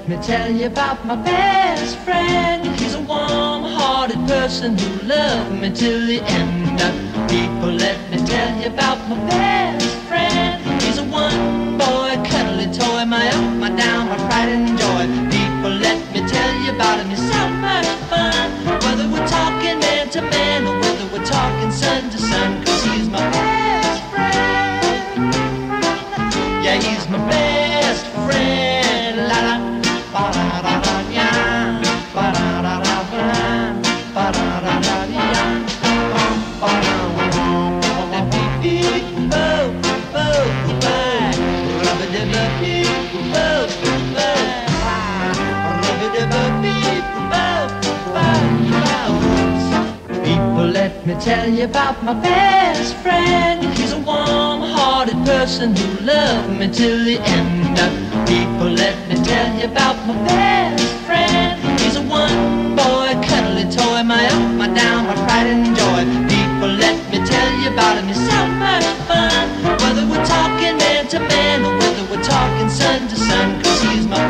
let me tell you about my best friend. He's a warm-hearted person who loved me till the end. People, let me tell you about my best friend. He's a one-boy cuddly toy, my up, my down, my pride and joy. People, let me tell you about him. He's so much fun, whether we're talking man to man or whether we're talking sun to sun, 'cause he's my best friend. Yeah, he's my best friend. La la, ba da da da ya, ba da da da ba, ba da da da ya, ba da da da beep bo bo ba, rubba dubba beep bo ba, rubba dubba beep bo ba. People, let me tell you about my best friend. He's a warm-hearted person who loved me till the end. People, let me tell you about my best friend. He's a one-boy cuddly toy, my up, my down, my pride and joy. People, let me tell you about him. He's so much fun, whether we're talking man to man or whether we're talking sun to sun, 'cause he's my